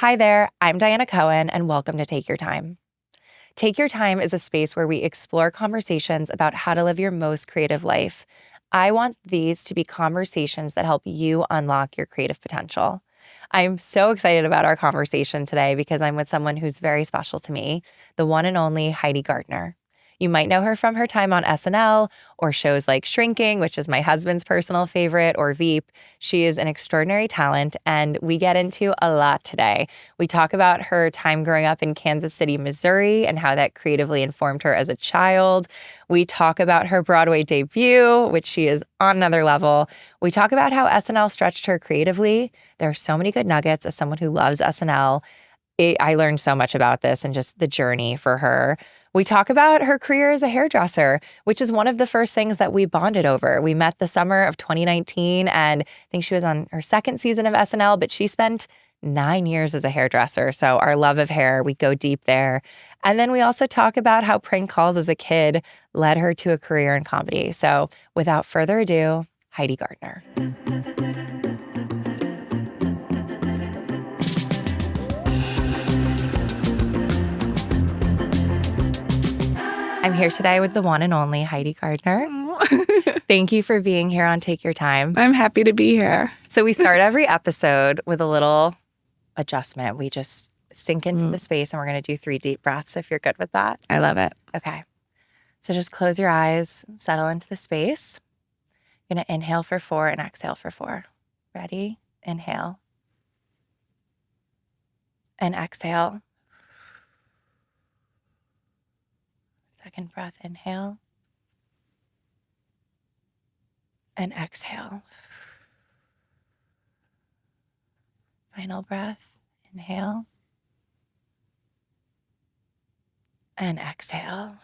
Hi there, I'm Diana Cohen, and welcome to Take Your Time. Take Your Time is a space where we explore conversations about how to live your most creative life. I want these to be conversations that help you unlock your creative potential. I'm so excited about our conversation today because I'm with someone who's very special to me, the one and only Heidi Gardner. You might know her from her time on SNL or shows like Shrinking, which is my husband's personal favorite, or Veep. She is an extraordinary talent, and we get into a lot today. We talk about her time growing up in Kansas City, Missouri, and how that creatively informed her as a child. We talk about her Broadway debut, which she is on another level. We talk about how SNL stretched her creatively. There are so many good nuggets as someone who loves SNL. I learned so much about this and just the journey for her. We talk about her career as a hairdresser, which is one of the first things that we bonded over. We met the summer of 2019, and I think she was on her second season of SNL, but she spent 9 years as a hairdresser. So our love of hair, we go deep there. And then we also talk about how prank calls as a kid led her to a career in comedy. So without further ado, Heidi Gardner. I'm here today with the one and only Heidi Gardner. Thank you for being here on Take Your Time. I'm happy to be here. So we start every episode with a little adjustment. We just sink into the space, and we're going to do 3 deep breaths if you're good with that. I love it. Okay. So just close your eyes, settle into the space. You're going to inhale for 4 and exhale for 4. Ready? Inhale. And exhale. Second breath, inhale. And exhale. Final breath, inhale. And exhale.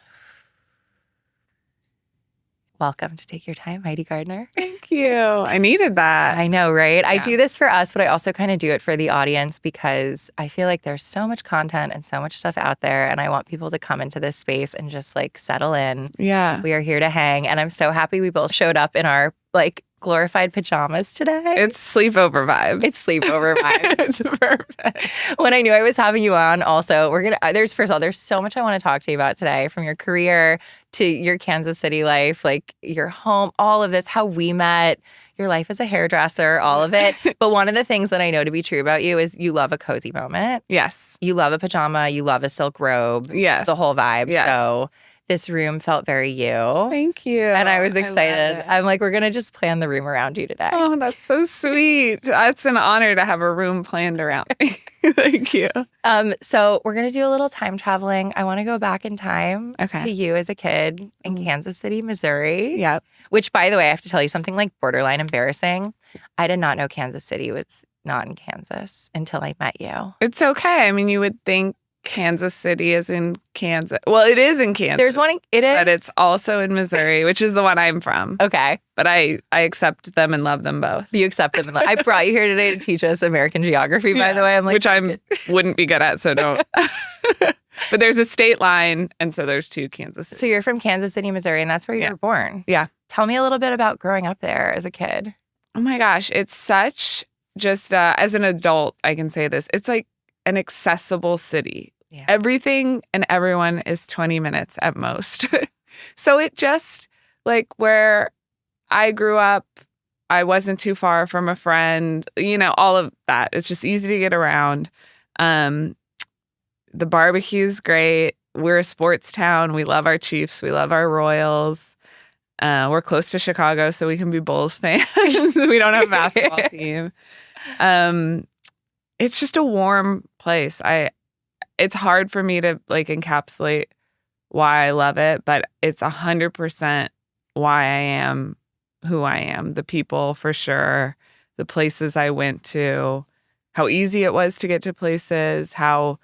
Welcome to Take Your Time, Heidi Gardner. Thank you. I needed that. I know, right? Yeah. I do this for us, but I also kind of do it for the audience because I feel like there's so much content and so much stuff out there, and I want people to come into this space and just like settle in. Yeah. We are here to hang, and I'm so happy we both showed up in our like glorified pajamas today. It's sleepover vibes. It's sleepover vibes. It's perfect. When I knew I was having you on, also, there's so much I want to talk to you about today, from your career to your Kansas City life, like your home, all of this, how we met, your life as a hairdresser, all of it. But one of the things that I know to be true about you is you love a cozy moment. Yes. You love a pajama. You love a silk robe. Yes. The whole vibe. Yes. So this room felt very you. Thank you. And I was excited. love it. I'm like, we're going to just plan the room around you today. Oh, that's so sweet. It's an honor to have a room planned around me. Thank you. So we're going to do a little time traveling. I want to go back in time to you as a kid in Kansas City, Missouri. Yep. Which, by the way, I have to tell you something like borderline embarrassing. I did not know Kansas City was not in Kansas until I met you. It's okay. I mean, you would think Kansas City is in Kansas. Well, it is in Kansas. There's one, it is. But it's also in Missouri, which is the one I'm from. Okay. But I accept them and love them both. You accept them. I brought you here today to teach us American geography, by the way. I'm like, which I wouldn't be good at, so don't. But there's a state line, and so there's 2 Kansas City. So you're from Kansas City, Missouri, and that's where you were born. Yeah. Tell me a little bit about growing up there as a kid. Oh my gosh, it's such just as an adult, I can say this. It's like an accessible city. Yeah. Everything and everyone is 20 minutes at most. So it just, like, where I grew up, I wasn't too far from a friend, all of that. It's just easy to get around. The barbecue's great. We're a sports town. We love our Chiefs. We love our Royals. We're close to Chicago, so we can be Bulls fans. We don't have a basketball team. It's just a warm place. It's hard for me to like encapsulate why I love it, but it's 100% why I am who I am. The people, for sure. The places I went to, how easy it was to get to places, how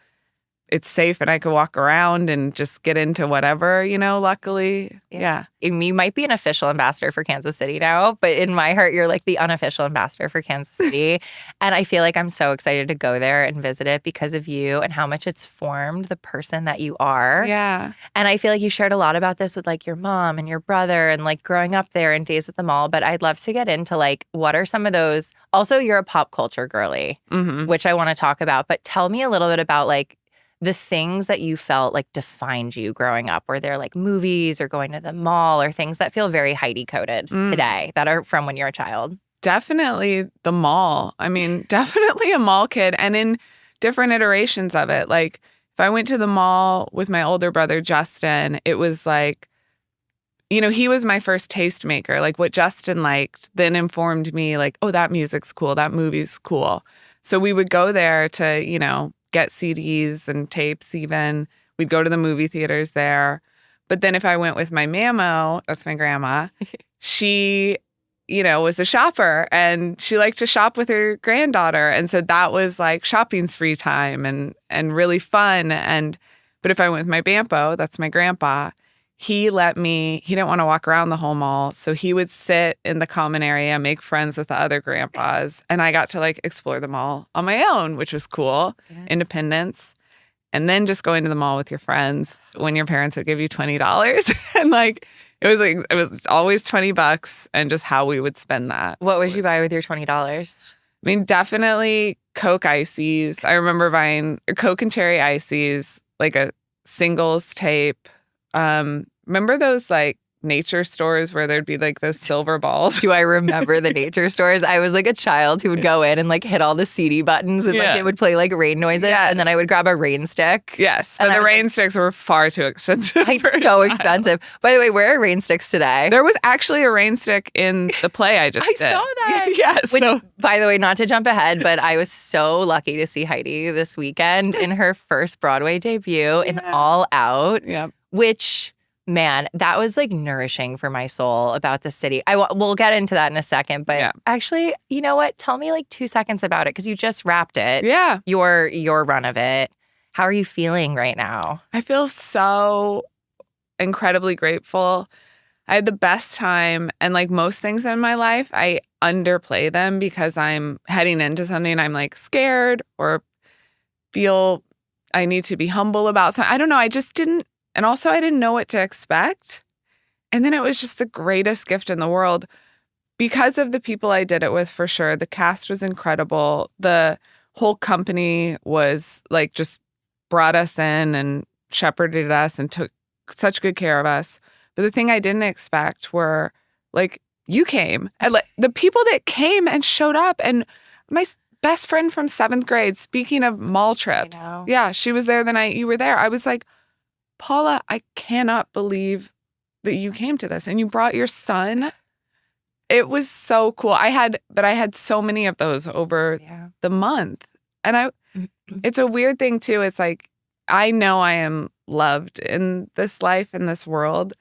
it's safe and I could walk around and just get into whatever, luckily. Yeah. You might be an official ambassador for Kansas City now, but in my heart, you're like the unofficial ambassador for Kansas City. And I feel like I'm so excited to go there and visit it because of you and how much it's formed the person that you are. Yeah. And I feel like you shared a lot about this with like your mom and your brother and like growing up there and days at the mall. But I'd love to get into like, what are some of those? Also, you're a pop culture girly, which I want to talk about. But tell me a little bit about like the things that you felt like defined you growing up. Were there like movies or going to the mall or things that feel very Heidi coded today that are from when you're a child? Definitely the mall. I mean, definitely a mall kid, and in different iterations of it. Like if I went to the mall with my older brother, Justin, it was like, he was my first tastemaker. Like what Justin liked then informed me like, oh, that music's cool. That movie's cool. So we would go there to, get CDs and tapes even. We'd go to the movie theaters there. But then if I went with my mammo, that's my grandma, she, was a shopper and she liked to shop with her granddaughter. And so that was like shopping's free time and really fun. But if I went with my Bampo, that's my grandpa, he didn't want to walk around the whole mall. So he would sit in the common area, make friends with the other grandpas. And I got to like explore the mall on my own, which was cool. Yeah. Independence. And then just going to the mall with your friends when your parents would give you $20. And like, it was always $20 and just how we would spend that. What would you buy with your $20? I mean, definitely Coke Ices. I remember buying Coke and Cherry Ices, like a singles tape. Remember those like nature stores where there'd be like those silver balls? Do I remember the nature stores? I was like a child who would go in and like hit all the CD buttons and like it would play like rain noises. Yeah. And then I would grab a rain stick. Yes. But the rain sticks were far too expensive. So expensive. By the way, where are rain sticks today? There was actually a rain stick in the play I just did. I saw that. Yes. Which, by the way, not to jump ahead, but I was so lucky to see Heidi this weekend in her first Broadway debut in All Out. Yep. Which, man, that was like nourishing for my soul about the city. We'll get into that in a second, but actually, you know what? Tell me like 2 seconds about it because you just wrapped it. Yeah. Your run of it. How are you feeling right now? I feel so incredibly grateful. I had the best time, and like most things in my life, I underplay them because I'm heading into something and I'm like scared or feel I need to be humble about something. I don't know. I just didn't. And also, I didn't know what to expect. And then it was just the greatest gift in the world because of the people I did it with, for sure. The cast was incredible. The whole company was like just brought us in and shepherded us and took such good care of us. But the thing I didn't expect were like, you came. And like the people that came and showed up. And my best friend from 7th grade, speaking of mall trips. Yeah, she was there the night you were there. I was like, Paula, I cannot believe that you came to this and you brought your son. It was so cool. I had so many of those over the month. And it's a weird thing too. It's like, I know I am loved in this life, in this world.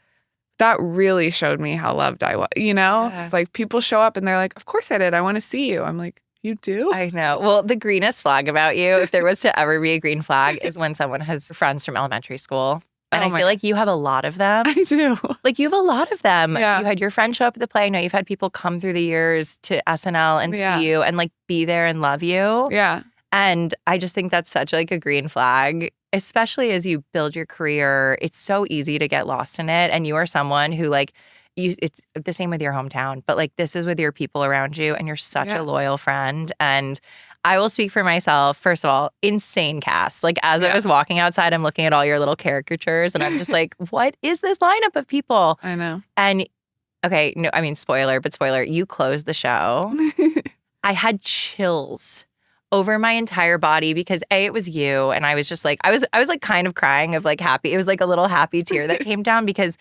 That really showed me how loved I was, It's like people show up and they're like, of course I did. I want to see you. I'm like, you do? I know. Well, the greenest flag about you, if there was to ever be a green flag, is when someone has friends from elementary school. And I feel like you have a lot of them. I do. Like you have a lot of them. Yeah. You had your friend show up at the play. I know you've had people come through the years to SNL and see you and like be there and love you. Yeah. And I just think that's such like a green flag, especially as you build your career. It's so easy to get lost in it. And you are someone who like, it's the same with your hometown, but like this is with your people around you and you're such a loyal friend. And I will speak for myself. First of all, insane cast. Like as I was walking outside, I'm looking at all your little caricatures and I'm just like, what is this lineup of people? I know. And okay, no, I mean, spoiler, you closed the show. I had chills over my entire body because it was you. And I was just like, I was like kind of crying of like happy. It was like a little happy tear that came down because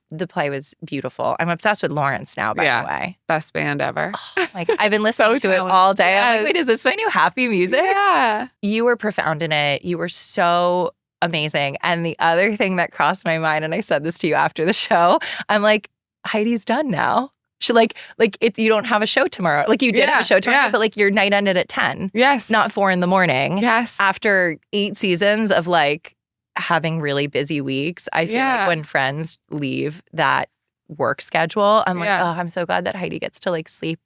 the play was beautiful. I'm obsessed with Lawrence now, by the way. Best band ever. Oh, like I've been listening to it all day. Yes. I'm like, wait, is this my new happy music? Yeah. You were profound in it. You were so amazing. And the other thing that crossed my mind, and I said this to you after the show, I'm like, Heidi's done now. You don't have a show tomorrow. Like you did have a show tomorrow, but like your night ended at 10. Yes. Not 4 a.m. Yes. After 8 seasons of like having really busy weeks, I feel like when friends leave that work schedule, I'm like, oh, I'm so glad that Heidi gets to like sleep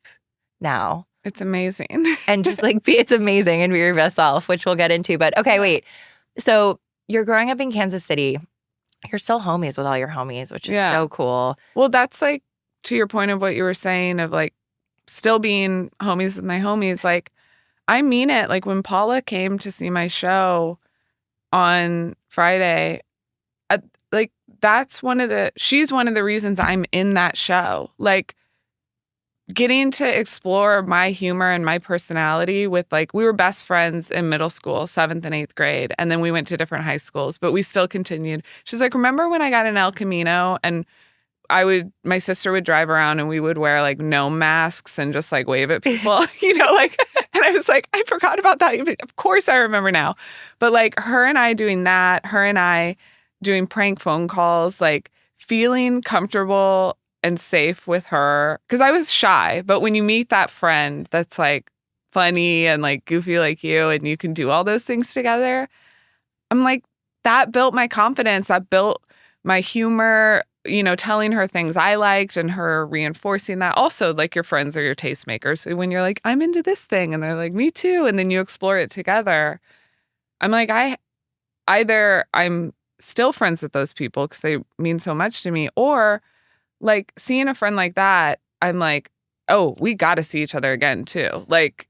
now. It's amazing. And just like it's amazing and be your best self, which we'll get into. But okay, wait. So you're growing up in Kansas City. You're still homies with all your homies, which is so cool. Well, that's like to your point of what you were saying of like still being homies with my homies. Like I mean it. Like when Paula came to see my show on Friday, like she's one of the reasons I'm in that show. Like getting to explore my humor and my personality with like, we were best friends in middle school, 7th and 8th grade. And then we went to different high schools, but we still continued. She's like, remember when I got in El Camino and my sister would drive around and we would wear like no masks and just like wave at people, like, and I was like, I forgot about that. Of course I remember now. But like her and I doing that, her and I doing prank phone calls, like feeling comfortable and safe with her. Cause I was shy, but when you meet that friend that's like funny and like goofy like you and you can do all those things together, I'm like, that built my confidence, that built my humor, telling her things I liked and her reinforcing that. Also, like your friends are your tastemakers. So when you're like, I'm into this thing and they're like, me too. And then you explore it together. I'm like, I'm still friends with those people because they mean so much to me. Or like seeing a friend like that, I'm like, oh, we got to see each other again too. Like,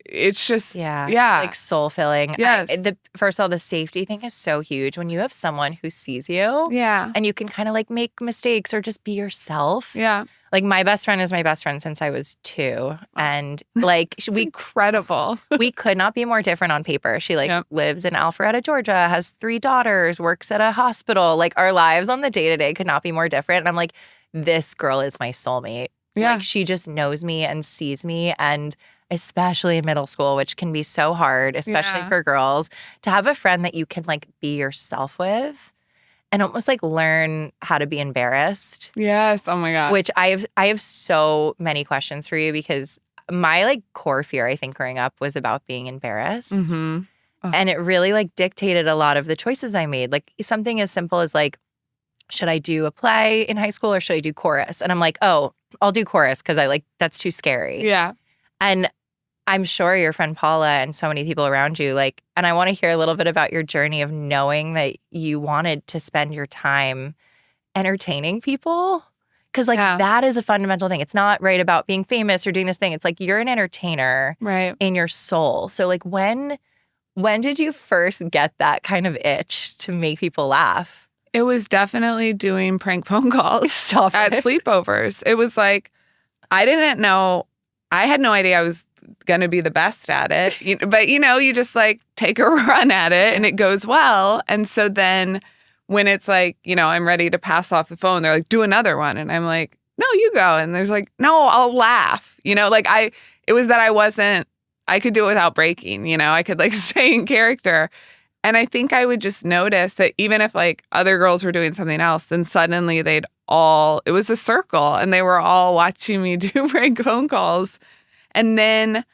it's just, it's like soul filling. Yes. First of all, the safety thing is so huge when you have someone who sees you. Yeah. And you can kind of like make mistakes or just be yourself. Yeah. Like my best friend is my best friend since I was 2. And like incredible. We could not be more different on paper. She lives in Alpharetta, Georgia, has 3 daughters, works at a hospital. Like our lives on the day-to-day could not be more different. And I'm like, this girl is my soulmate. Yeah. Like she just knows me and sees me. And especially in middle school, which can be so hard, especially for girls, to have a friend that you can like be yourself with and almost like learn how to be embarrassed. Yes. Oh my God. Which I have so many questions for you because my like core fear, I think, growing up was about being embarrassed. Mm-hmm. Oh. And it really like dictated a lot of the choices I made. Like something as simple as like, should I do a play in high school or should I do chorus? And I'm like, oh, I'll do chorus because that's too scary. Yeah. And I'm sure your friend Paula and so many people around you, like, and I want to hear a little bit about your journey of knowing that you wanted to spend your time entertaining people. Because like that is a fundamental thing. It's not about being famous or doing this thing. It's like you're an entertainer in your soul. So like when did you first get that kind of itch to make people laugh? It was definitely doing prank phone calls at sleepovers. It was like, I didn't know, I had no idea I was going to be the best at it. But, you just like take a run at it and it goes well. And so then when it's like, I'm ready to pass off the phone, they're like, do another one. And I'm like, no, you go. And there's like, no, I'll laugh. It was that I could do it without breaking, I could like stay in character. And I think I would just notice that even if like other girls were doing something else, then suddenly it was a circle and they were all watching me do prank phone calls. And then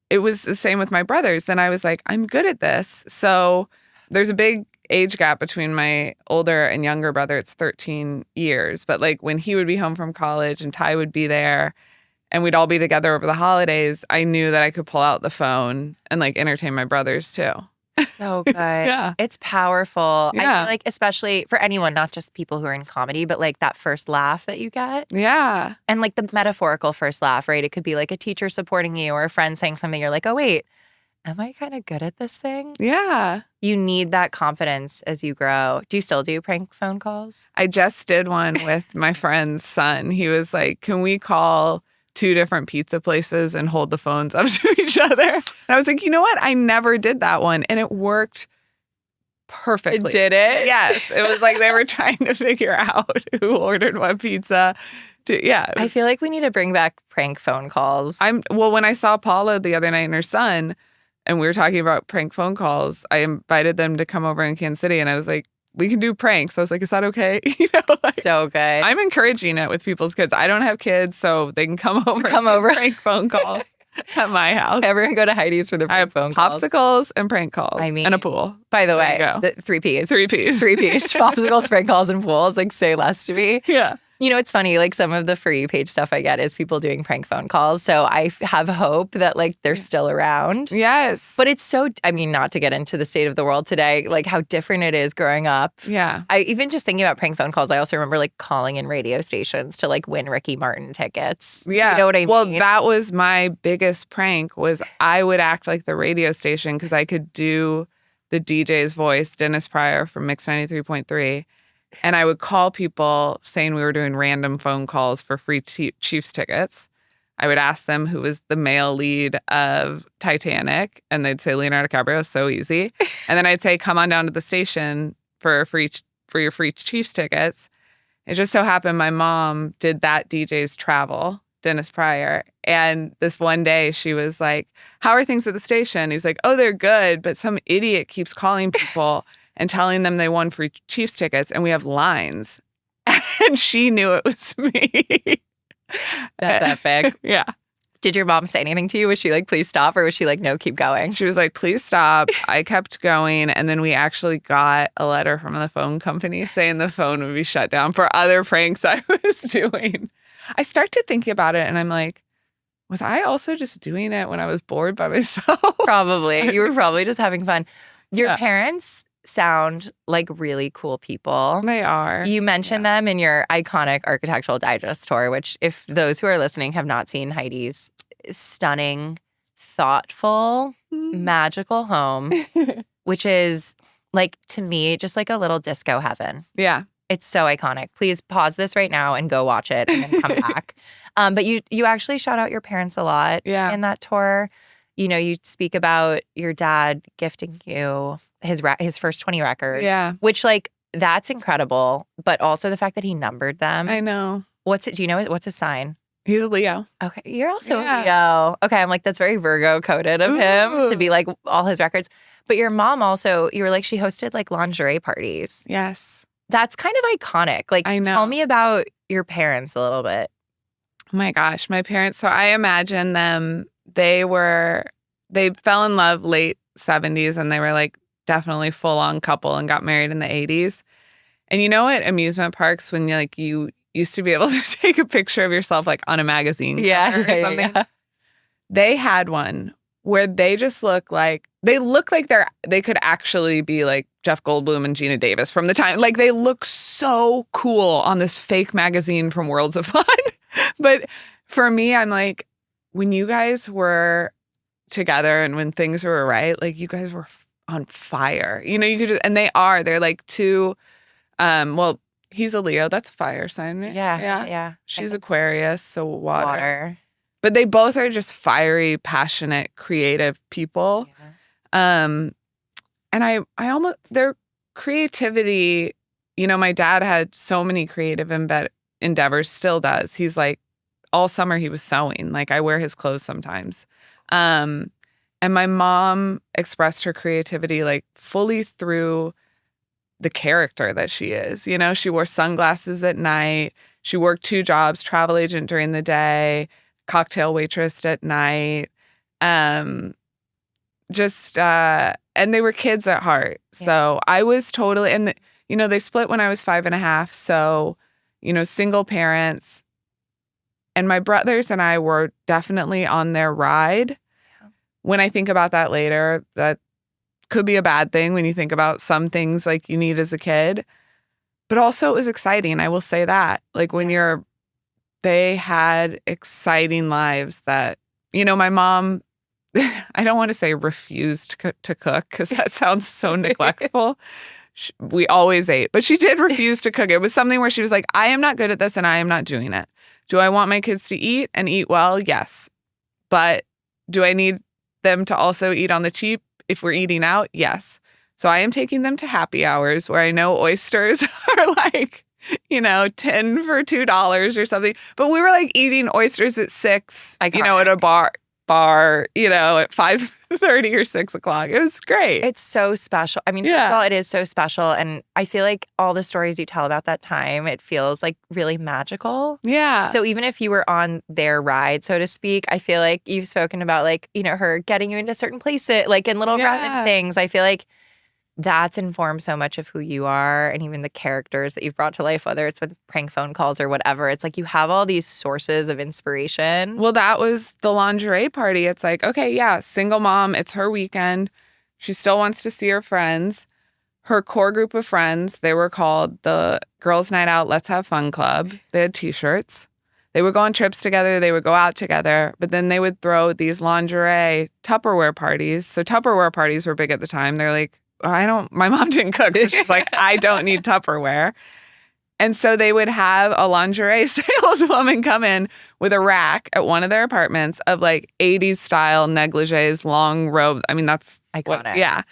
it was the same with my brothers. Then I was like, I'm good at this. So there's a big age gap between my older and younger brother. It's 13 years. But like when he would be home from college and Ty would be there and we'd all be together over the holidays, I knew that I could pull out the phone and like entertain my brothers too. So good. Yeah. It's powerful. Yeah. I feel like especially for anyone, not just people who are in comedy, but like that first laugh that you get. Yeah. And like the metaphorical first laugh, right? It could be like a teacher supporting you or a friend saying something. You're like, oh, wait, am I kind of good at this thing? Yeah. You need that confidence as you grow. Do you still do prank phone calls? I just did one with my friend's son. He was like, can we call 2 different pizza places and hold the phones up to each other? And I was like, you know what? I never did that one. And it worked perfectly. It did it? Yes. It was like they were trying to figure out who ordered what pizza. I feel like we need to bring back prank phone calls. When I saw Paula the other night and her son, and we were talking about prank phone calls, I invited them to come over in Kansas City. And I was like, we can do pranks. I was like, is that okay? Like, So good. I'm encouraging it with people's kids. I don't have kids, so they can come over. Come over. Prank phone calls at my house. Everyone go to Heidi's for the I have phone calls. popsicles and prank calls. I mean, and a pool. By the There way, you go. the 3 Ps. 3 Ps. 3 Ps. Popsicles, prank calls, and pools. Like, say less to me. Yeah. You know, it's funny, like some of the For You page stuff I get is people doing prank phone calls. So I have hope that like they're still around. Yes. But it's so, I mean, not to get into the state of the world today, like how different it is growing up. Yeah. I even just thinking about prank phone calls, I also remember like calling in radio stations to like win Ricky Martin tickets. Yeah. Do you know what I mean? Well, that was my biggest prank was I would act like the radio station because I could do the DJ's voice, Dennis Pryor from Mix 93.3. And I would call people saying we were doing random phone calls for free Chiefs tickets. I would ask them who was the male lead of Titanic, and they'd say Leonardo DiCaprio. So easy. And then I'd say, "Come on down to the station for your free Chiefs tickets." It just so happened my mom did that DJ's travel, Dennis Pryor, and this one day she was like, "How are things at the station?" He's like, "Oh, they're good, but some idiot keeps calling people." And telling them they won free Chiefs tickets, and we have lines. And she knew it was me. That's epic. Yeah. Did your mom say anything to you? Was she like, please stop? Or was she like, no, keep going? She was like, please stop. I kept going. And then we actually got a letter from the phone company saying the phone would be shut down for other pranks I was doing. I start to think about it, and I'm like, was I also just doing it when I was bored by myself? Probably. You were probably just having fun. Your Yeah. parents sound like really cool people. They are. You mentioned them in your iconic Architectural Digest tour, which if those who are listening have not seen Heidi's stunning, thoughtful, magical home, which is like, to me, just like a little disco heaven. Yeah. It's so iconic. Please pause this right now and go watch it and then come back. But you actually shout out your parents a lot in that tour. You know, you speak about your dad gifting you his first 20 records. Yeah. Which, like, that's incredible. But also the fact that he numbered them. I know. Do you know what's his sign? He's a Leo. Okay. You're also a Leo. Okay. I'm like, that's very Virgo coded of him to be like all his records. But your mom also, you were like, she hosted like lingerie parties. Yes. That's kind of iconic. Like, I know. Tell me about your parents a little bit. Oh my gosh, my parents. So I imagine them, they fell in love late 70s, and they were like definitely full on couple and got married in the 80s. And you know, at amusement parks, when you used to be able to take a picture of yourself like on a magazine cover or something. Yeah. They had one where they just look like they could actually be like Jeff Goldblum and Gina Davis from the time. Like, they look so cool on this fake magazine from Worlds of Fun. But for me, I'm like, when you guys were together and when things were right, like, you guys were on fire. You know, you could just, and they're like two, well, he's a Leo. That's a fire sign, right? Yeah. She's Aquarius, so Water. But they both are just fiery, passionate, creative people. Yeah. And I almost, their creativity, you know, my dad had so many creative endeavors, still does. He's like, all summer he was sewing. Like, I wear his clothes sometimes. And my mom expressed her creativity like fully through the character that she is. You know, she wore sunglasses at night. She worked 2 jobs, travel agent during the day, cocktail waitress at night. And they were kids at heart. Yeah. So I was totally, and you know, they split when I was 5.5. So, you know, single parents, and my brothers and I were definitely on their ride. Yeah. When I think about that later, that could be a bad thing when you think about some things like you need as a kid, but also it was exciting. I will say that, like, when they had exciting lives that, you know, my mom, I don't want to say refused to cook because that sounds so neglectful. We always ate, but she did refuse to cook. It was something where she was like, I am not good at this and I am not doing it. Do I want my kids to eat and eat well? Yes. But do I need them to also eat on the cheap if we're eating out? Yes. So I am taking them to happy hours where I know oysters are like, you know, 10 for $2 or something. But we were like eating oysters at 6, you know, at a bar bar, at 5:30 or 6 o'clock. It was great. It's so special. I mean, first of all, it is so special. And I feel like all the stories you tell about that time, it feels like really magical. Yeah. So even if you were on their ride, so to speak, I feel like you've spoken about like, her getting you into certain places, like in little random things. I feel like that's informed so much of who you are and even the characters that you've brought to life, whether it's with prank phone calls or whatever. It's like you have all these sources of inspiration. Well, that was the lingerie party. It's like, okay, yeah, single mom. It's her weekend. She still wants to see her friends. Her core group of friends, they were called the Girls Night Out, Let's Have Fun Club. They had T-shirts. They would go on trips together. They would go out together. But then they would throw these lingerie Tupperware parties. So Tupperware parties were big at the time. They're like, my mom didn't cook. So she's like, I don't need Tupperware. And so they would have a lingerie saleswoman come in with a rack at one of their apartments of like 80s style negligees, long robes. I mean, that's iconic. Yeah.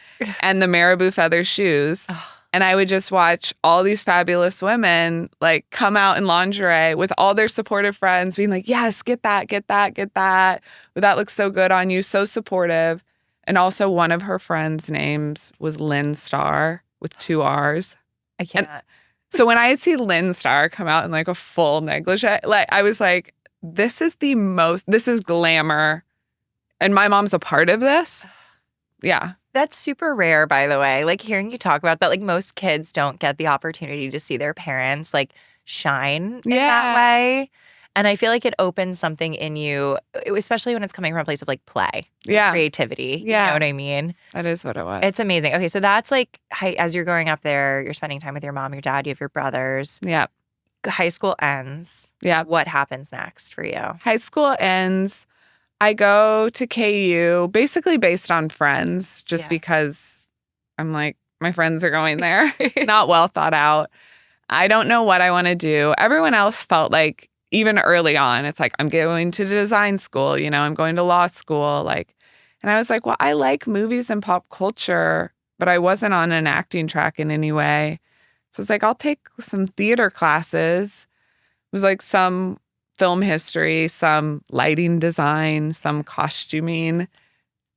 And the marabou feather shoes. And I would just watch all these fabulous women like come out in lingerie with all their supportive friends being like, yes, get that, get that, get that. Well, that looks so good on you. So supportive. And also one of her friends' names was Lynn Starr with 2 R's. I can't. So when I see Lynn Starr come out in like a full negligee, like I was like, this is glamour. And my mom's a part of this. Yeah. That's super rare, by the way. Like hearing you talk about that, like most kids don't get the opportunity to see their parents like shine in that way. And I feel like it opens something in you, especially when it's coming from a place of like play, creativity. You know what I mean? That is what it was. It's amazing. Okay, so that's like as you're growing up there, you're spending time with your mom, your dad, you have your brothers. Yeah. High school ends. Yeah. What happens next for you? High school ends. I go to KU basically based on friends, just because I'm like, my friends are going there. Not well thought out. I don't know what I want to do. Everyone else felt like, even early on, it's like, I'm going to design school, I'm going to law school. And I was like, well, I like movies and pop culture, but I wasn't on an acting track in any way. So it's like, I'll take some theater classes. It was like some film history, some lighting design, some costuming.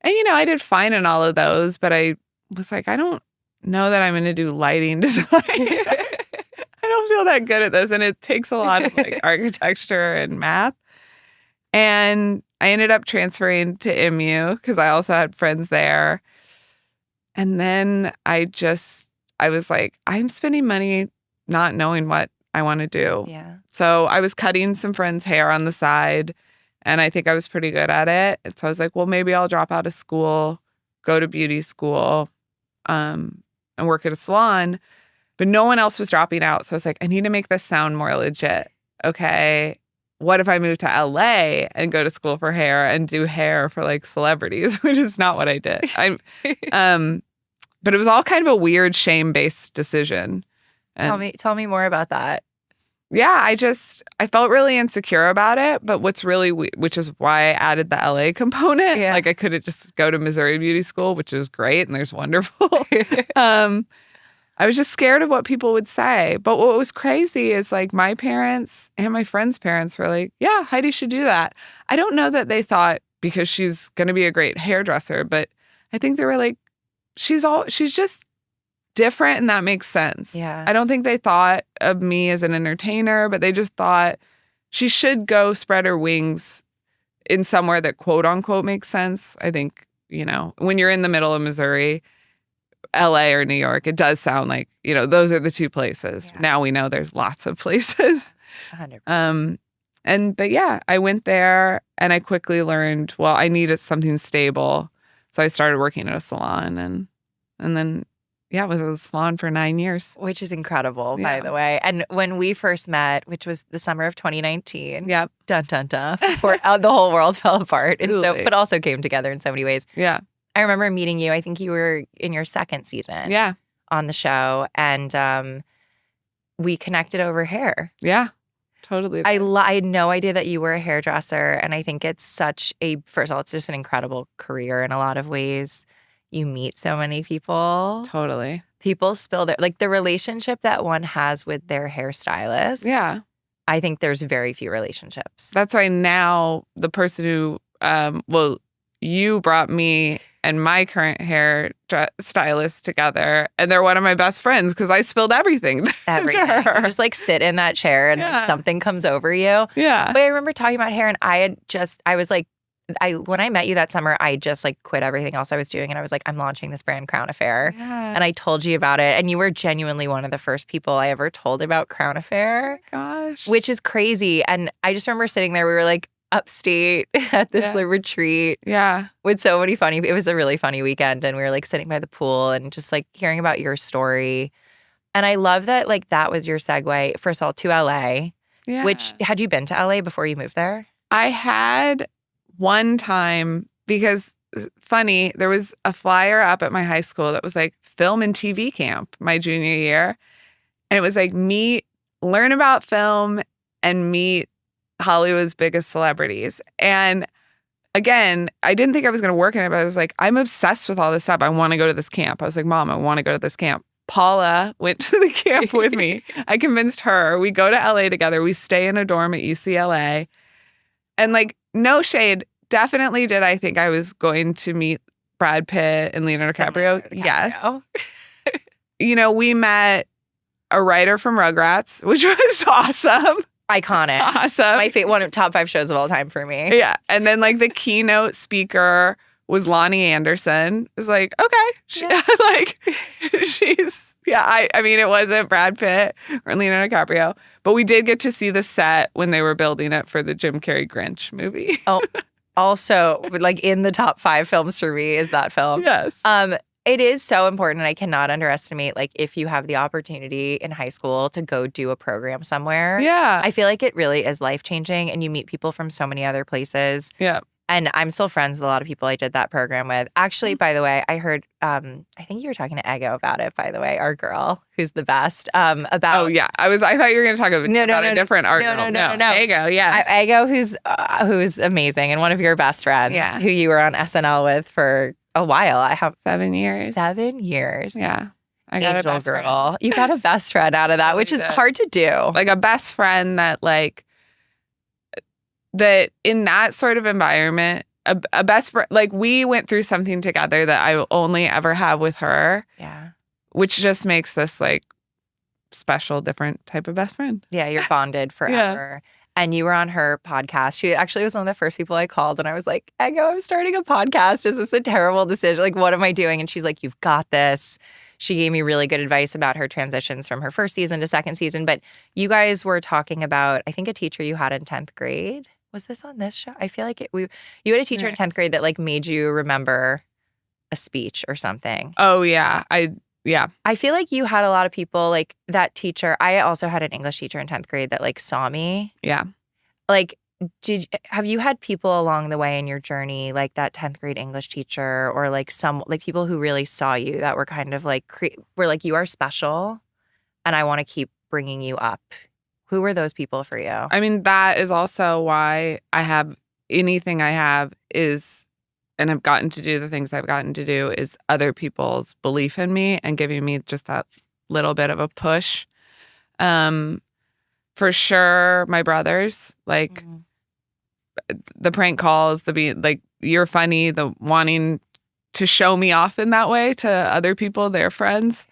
And, I did fine in all of those, but I was like, I don't know that I'm going to do lighting design. I don't feel that good at this. And it takes a lot of like architecture and math. And I ended up transferring to MU because I also had friends there. And then I was like, I'm spending money not knowing what I want to do. Yeah. So I was cutting some friends' hair on the side, and I think I was pretty good at it. And so I was like, well, maybe I'll drop out of school, go to beauty school, and work at a salon. But no one else was dropping out. So I was like, I need to make this sound more legit. Okay, what if I move to LA and go to school for hair and do hair for like celebrities, which is not what I did. But it was all kind of a weird shame-based decision. And tell me more about that. Yeah, I felt really insecure about it. But which is why I added the LA component. Yeah. Like I could just go to Missouri Beauty School, which is great, and there's wonderful. I was just scared of what people would say. But what was crazy is like my parents and my friends' parents were like, yeah, Heidi should do that. I don't know that they thought because she's going to be a great hairdresser, but I think they were like, she's just different and that makes sense. Yeah. I don't think they thought of me as an entertainer, but they just thought she should go spread her wings in somewhere that quote unquote makes sense. I think, when you're in the middle of Missouri, LA or New York, it does sound like, those are the two places. Yeah. Now we know there's lots of places. 100%. But yeah, I went there and I quickly learned, well, I needed something stable. So I started working at a salon and then, I was at a salon for 9 years. Which is incredible, by the way. And when we first met, which was the summer of 2019. Yep. Dun, dun, dun. Before the whole world fell apart. And but also came together in so many ways. Yeah. I remember meeting you. I think you were in your second season. Yeah. On the show. And we connected over hair. Yeah. Totally. I had no idea that you were a hairdresser. And I think it's first of all, it's just an incredible career in a lot of ways. You meet so many people. Totally. People spill the relationship that one has with their hairstylist. Yeah. I think there's very few relationships. That's why now the person who well, you brought me and my current stylist together, and they're one of my best friends because I spilled everything. Everything. To her. You just like sit in that chair and like something comes over you. Yeah. But I remember talking about hair, and I was like, when I met you that summer, I just like quit everything else I was doing, and I was like, I'm launching this brand, Crown Affair. Yeah. And I told you about it, and you were genuinely one of the first people I ever told about Crown Affair. Oh my gosh. Which is crazy. And I just remember sitting there, we were like upstate at this retreat. Yeah. With so many it was a really funny weekend, and we were like sitting by the pool and just like hearing about your story. And I love that like that was your segue, first of all, to LA. Yeah. Which, had you been to LA before you moved there? I had one time, because funny, there was a flyer up at my high school that was like film and TV camp my junior year. And it was like learn about film and meet Hollywood's biggest celebrities. And again, I didn't think I was going to work in it, but I was like, I'm obsessed with all this stuff. I want to go to this camp. I was like, Mom, I want to go to this camp. Paula went to the camp with me. I convinced her. We go to LA together. We stay in a dorm at UCLA. And like, no shade, definitely did I think I was going to meet Brad Pitt and Leonardo DiCaprio? Yes. We met a writer from Rugrats, which was awesome. Iconic. Awesome. My one of top 5 shows of all time for me. Yeah. And then like the keynote speaker was Lonnie Anderson. It was like, okay. She's, I mean, it wasn't Brad Pitt or Leonardo DiCaprio, but we did get to see the set when they were building it for the Jim Carrey Grinch movie. Oh, also like in the top 5 films for me is that film. Yes. It is so important. I cannot underestimate, like, if you have the opportunity in high school to go do a program somewhere. Yeah. I feel like it really is life-changing, and you meet people from so many other places. Yeah. And I'm still friends with a lot of people I did that program with. Actually, by the way, I heard, I think you were talking to Ego about it, by the way, our girl, who's the best, about... Oh, yeah. I thought you were going to talk about a different art girl. No. Ego, yes. Ego, who's amazing, and one of your best friends, who you were on SNL with for a while. I have 7 years. 7 years. Yeah. I got a best girl. Friend. You got a best friend out of that, which is hard to do. Like a best friend that like, that in that sort of environment, a best friend, like we went through something together that I will only ever have with her. Yeah. Which just makes this like special, different type of best friend. Yeah. You're bonded forever. Yeah. And you were on her podcast. She actually was one of the first people I called, and I was like, Ego, I'm starting a podcast. Is this a terrible decision? Like, what am I doing? And she's like, you've got this. She gave me really good advice about her transitions from her first season to second season. But you guys were talking about, I think, a teacher you had in 10th grade. Was this on this show? I feel like you had a teacher in 10th grade that like made you remember a speech or something. Oh, yeah. I feel like you had a lot of people like that teacher. I also had an English teacher in 10th grade that like saw me. Yeah. Like, have you had people along the way in your journey, like that 10th grade English teacher, or like people who really saw you that were kind of like, were like, you are special and I want to keep bringing you up? Who were those people for you? I mean, that is also why I have anything I have is, and I've gotten to do the things I've gotten to do, is other people's belief in me and giving me just that little bit of a push. For sure, my brothers, like the prank calls, the being like, you're funny, the wanting to show me off in that way to other people, their friends.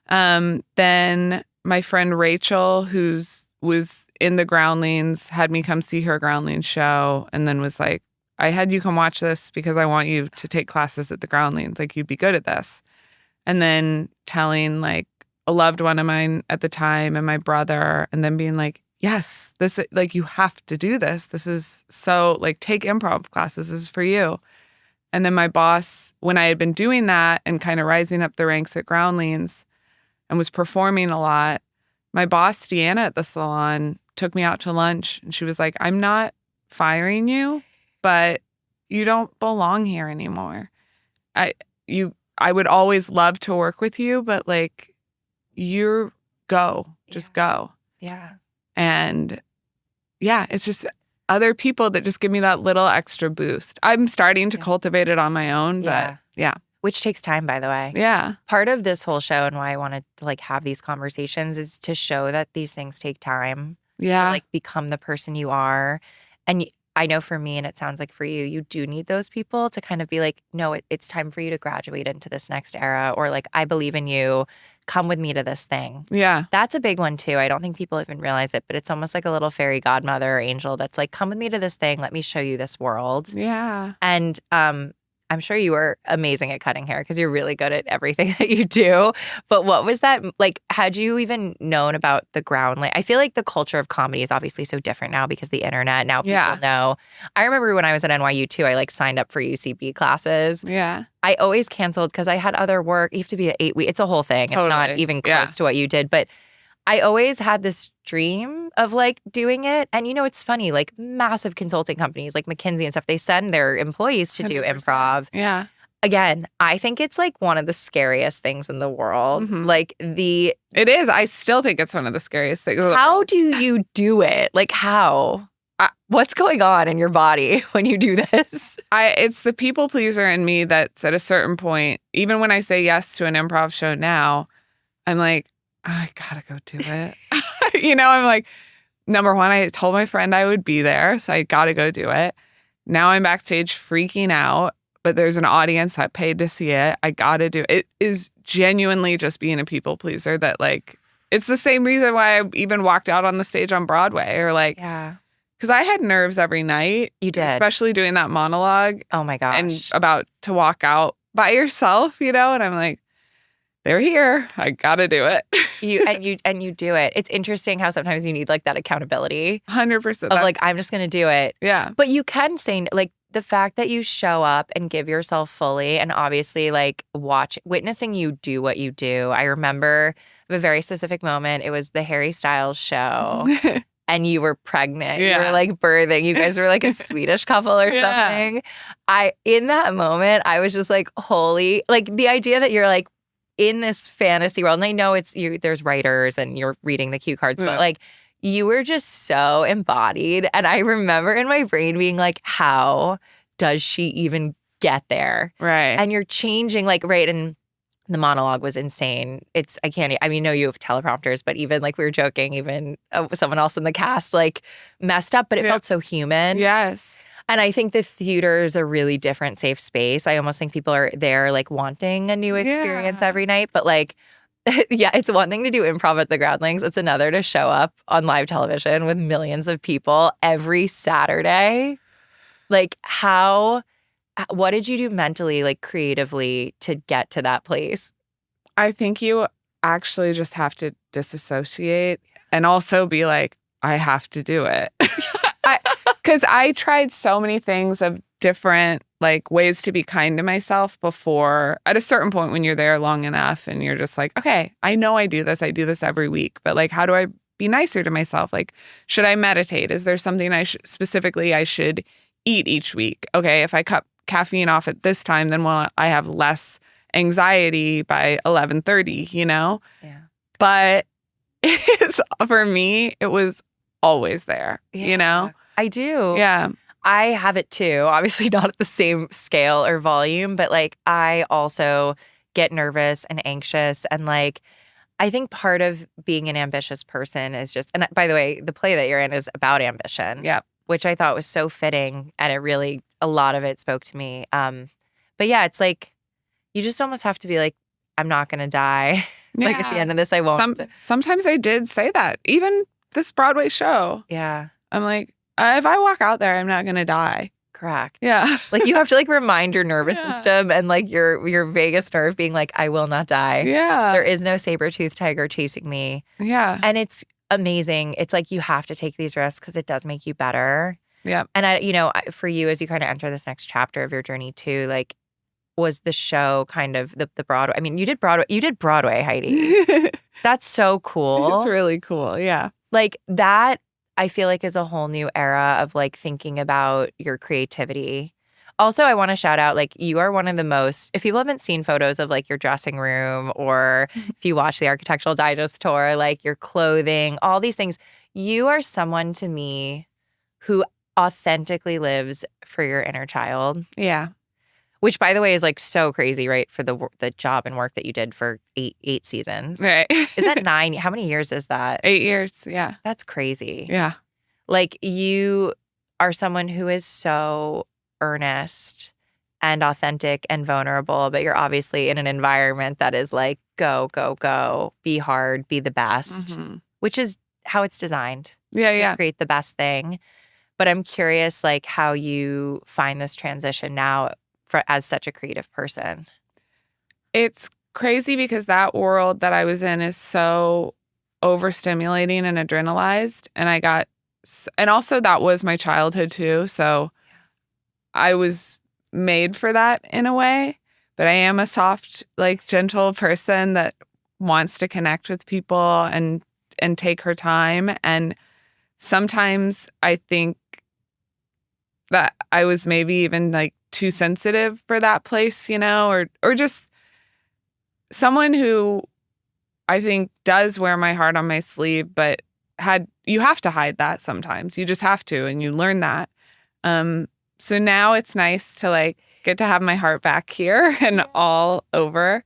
Then my friend Rachel, was in the Groundlings, had me come see her Groundlings show, and then was like, I had you come watch this because I want you to take classes at the Groundlings. Like, you'd be good at this. And then telling like a loved one of mine at the time and my brother, and then being like, yes, this, like, you have to do this. This is so, like, take improv classes. This is for you. And then my boss, when I had been doing that and kind of rising up the ranks at Groundlings and was performing a lot, my boss, Deanna at the salon, took me out to lunch, and she was like, I'm not firing you, but you don't belong here anymore. I would always love to work with you, but like, just go. Yeah. And yeah, it's just other people that just give me that little extra boost. I'm starting to cultivate it on my own, but yeah. Which takes time, by the way. Yeah. Part of this whole show and why I wanted to like have these conversations is to show that these things take time. Yeah. To like become the person you are. And I know for me, and it sounds like for you, you do need those people to kind of be like, no, it's time for you to graduate into this next era, or like, I believe in you. Come with me to this thing. Yeah. That's a big one too. I don't think people even realize it, but it's almost like a little fairy godmother or angel that's like, come with me to this thing. Let me show you this world. Yeah. And I'm sure you were amazing at cutting hair because you're really good at everything that you do. But what was that like? Had you even known about the Groundling? I feel like the culture of comedy is obviously so different now because the internet. Now people know. I remember when I was at NYU too, I like signed up for UCB classes. Yeah. I always canceled because I had other work. You have to be at 8 weeks. It's a whole thing. Totally. It's not even close to what you did. But I always had this dream of like doing it. And it's funny, like massive consulting companies like McKinsey and stuff, they send their employees to do 100%. improv. Yeah. Again, I think it's like one of the scariest things in the world. Mm-hmm. Like It is. I still think it's one of the scariest things. How do you do it? Like how? What's going on in your body when you do this? It's the people pleaser in me that's at a certain point, even when I say yes to an improv show now, I'm like, I gotta go do it. I'm like, number one, I told my friend I would be there, so I gotta go do it. Now I'm backstage freaking out, but there's an audience that paid to see it. I gotta do it. It is genuinely just being a people pleaser that like, it's the same reason why I even walked out on the stage on Broadway or like, because I had nerves every night. You did. Especially doing that monologue. Oh my gosh. And about to walk out by yourself, and I'm like, they're here. I gotta do it. you do it. It's interesting how sometimes you need like that accountability. 100%. Of like, I'm just gonna do it. Yeah. But you can say like the fact that you show up and give yourself fully and obviously like witnessing you do what you do. I remember a very specific moment. It was the Harry Styles show. And you were pregnant. Yeah. You were like birthing. You guys were like a Swedish couple or something. In that moment, I was just like, holy, like the idea that you're like in this fantasy world. And I know it's you, there's writers and you're reading the cue cards, but like you were just so embodied. And I remember in my brain being like, how does she even get there? Right. And you're changing like, right. And the monologue was insane. No, you have teleprompters, but even like we were joking, even someone else in the cast like messed up, but it felt so human. Yes. And I think the theater is a really different safe space. I almost think people are there like wanting a new experience every night. But like, it's one thing to do improv at the Groundlings. It's another to show up on live television with millions of people every Saturday. Like what did you do mentally, like creatively to get to that place? I think you actually just have to disassociate and also be like, I have to do it. Because I tried so many things of different like ways to be kind to myself before. At a certain point when you're there long enough and you're just like, okay, I know I do this every week, but like, how do I be nicer to myself? Like, should I meditate? Is there something I should eat each week? Okay, if I cut caffeine off at this time, then I have less anxiety by 11:30, Yeah. But for me, it was always there, I do. Yeah. I have it too. Obviously not at the same scale or volume, but like I also get nervous and anxious. And like, I think part of being an ambitious person is just, and by the way, the play that you're in is about ambition. Yeah. Which I thought was so fitting. And a lot of it spoke to me. But yeah, it's like, you just almost have to be like, I'm not going to die. Like at the end of this, I won't. Sometimes I did say that. Even this Broadway show. Yeah. I'm like, if I walk out there, I'm not going to die. Correct. Yeah. Like you have to like remind your nervous system and like your vagus nerve being like, I will not die. Yeah. There is no saber-toothed tiger chasing me. Yeah. And it's amazing. It's like you have to take these risks because it does make you better. Yeah. And for you, as you kind of enter this next chapter of your journey too, like was the show kind of the Broadway? I mean, you did Broadway, Heidi. That's so cool. It's really cool. Yeah. Like that, I feel like is a whole new era of like thinking about your creativity. Also, I want to shout out, like you are one of the most, if people haven't seen photos of like your dressing room or if you watch the Architectural Digest tour, like your clothing, all these things, you are someone to me who authentically lives for your inner child. Yeah. Which, by the way, is like so crazy, right? For the job and work that you did for eight seasons. Right. Is that 9? How many years is that? 8 years. Yeah. That's crazy. Yeah. Like you are someone who is so earnest and authentic and vulnerable, but you're obviously in an environment that is like, go, go, go, be hard, be the best, which is how it's designed to create the best thing. But I'm curious, like, how you find this transition now as such a creative person. It's crazy because that world that I was in is so overstimulating and adrenalized. And also that was my childhood too. So I was made for that in a way. But I am a soft, like gentle person that wants to connect with people and take her time. And sometimes I think that I was maybe even like too sensitive for that place, or just someone who I think does wear my heart on my sleeve, but you have to hide that sometimes. You just have to, and you learn that. So now it's nice to like get to have my heart back here and all over.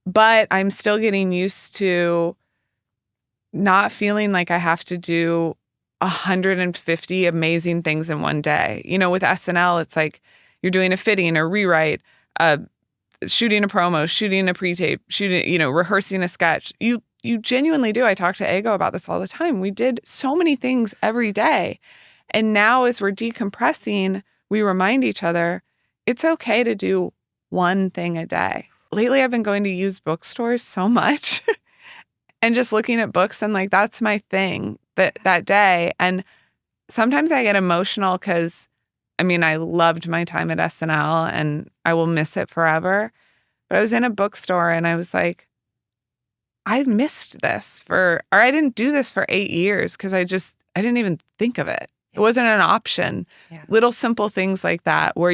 But I'm still getting used to not feeling like I have to do 150 amazing things in one day. With SNL, it's like you're doing a fitting, a rewrite, shooting a promo, shooting a pre-tape, rehearsing a sketch. You genuinely do. I talk to Ego about this all the time. We did so many things every day. And now as we're decompressing, we remind each other it's okay to do one thing a day. Lately, I've been going to used bookstores so much and just looking at books and like, that's my thing that day. And sometimes I get emotional because I loved my time at SNL and I will miss it forever. But I was in a bookstore and I was like, I missed this or I didn't do this for 8 years because I didn't even think of it. It wasn't an option. Yeah. Little simple things like that where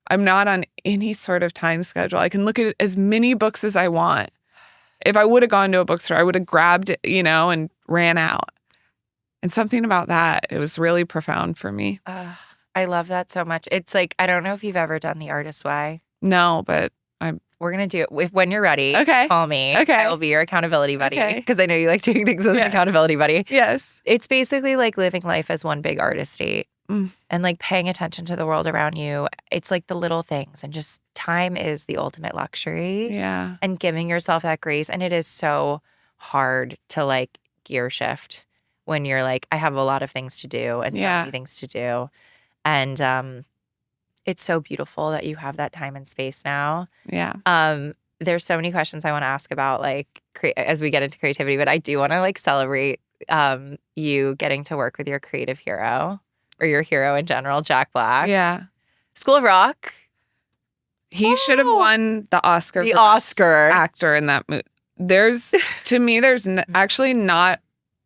I'm not on any sort of time schedule. I can look at as many books as I want. If I would have gone to a bookstore, I would have grabbed it, and ran out. And something about that, it was really profound for me. I love that so much. It's like, I don't know if you've ever done the artist way. No, but we're going to do it. When you're ready, okay. Call me. Okay. I will be your accountability buddy because I know you like doing things with an accountability buddy. Yes. It's basically like living life as one big artist state and like paying attention to the world around you. It's like the little things and just time is the ultimate luxury. Yeah. And giving yourself that grace. And it is so hard to like gear shift when you're like, I have a lot of things to do and so many things to do. And it's so beautiful that you have that time and space now. Yeah. There's so many questions I want to ask about like as we get into creativity, but I do want to like celebrate you getting to work with your creative hero or your hero in general, Jack Black. Yeah. School of Rock. He should have won the Oscar. The Oscar actor in that movie. There's actually not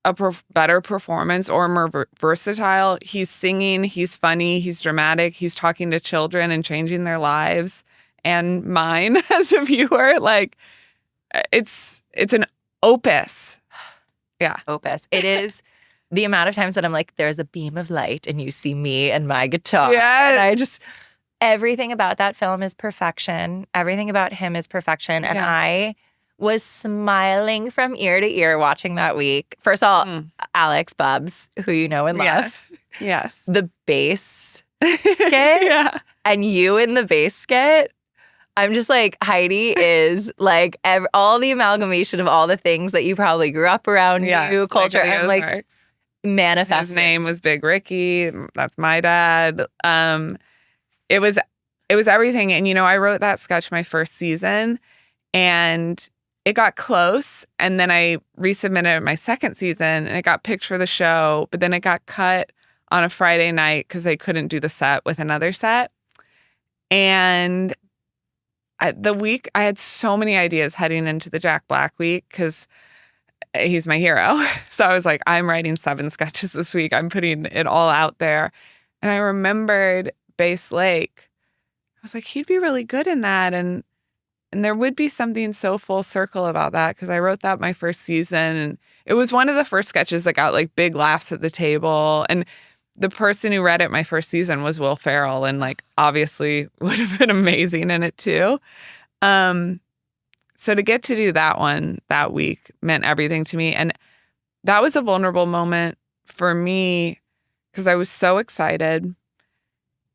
a better performance or more versatile. He's singing, he's funny, he's dramatic, he's talking to children and changing their lives and mine as a viewer. Like it's an opus. Yeah. Opus. It is the amount of times that I'm like, there's a beam of light and you see me and my guitar. Yeah. And everything about that film is perfection. Everything about him is perfection. And I was smiling from ear to ear watching that week. First of all, Alex Bubbs, who you know and love. Yes. The bass skit. And you in the bass skit. I'm just like, Heidi is like all the amalgamation of all the things that you probably grew up around, new culture. And like manifesting. His name was Big Ricky. That's my dad. It was everything. And, I wrote that sketch my first season and it got close. And then I resubmitted it my second season and it got picked for the show. But then it got cut on a Friday night because they couldn't do the set with another set. And the week, I had so many ideas heading into the Jack Black week because he's my hero. So I was like, I'm writing 7 sketches this week. I'm putting it all out there. And I remembered Base Lake. I was like, he'd be really good in that. And there would be something so full circle about that because I wrote that my first season. And it was one of the first sketches that got like big laughs at the table. And the person who read it my first season was Will Ferrell and like obviously would have been amazing in it too. So to get to do that one that week meant everything to me. And that was a vulnerable moment for me because I was so excited.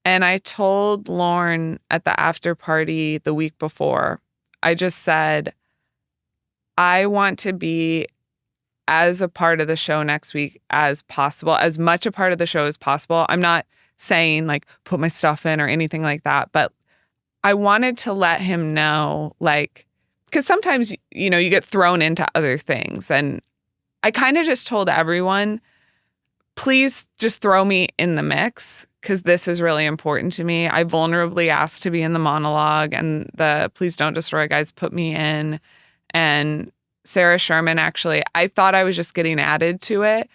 And I told Lauren at the after party the week before, I just said, I want to be as a part of the show next week as possible, as much a part of the show as possible. I'm not saying like put my stuff in or anything like that, but I wanted to let him know, like, because sometimes, you know, you get thrown into other things. And I kind of just told everyone, please just throw me in the mix because this is really important to me. I vulnerably asked to be in the monologue, and the Please Don't Destroy guys put me in. And Sarah Sherman, actually, I thought I was just getting added to it.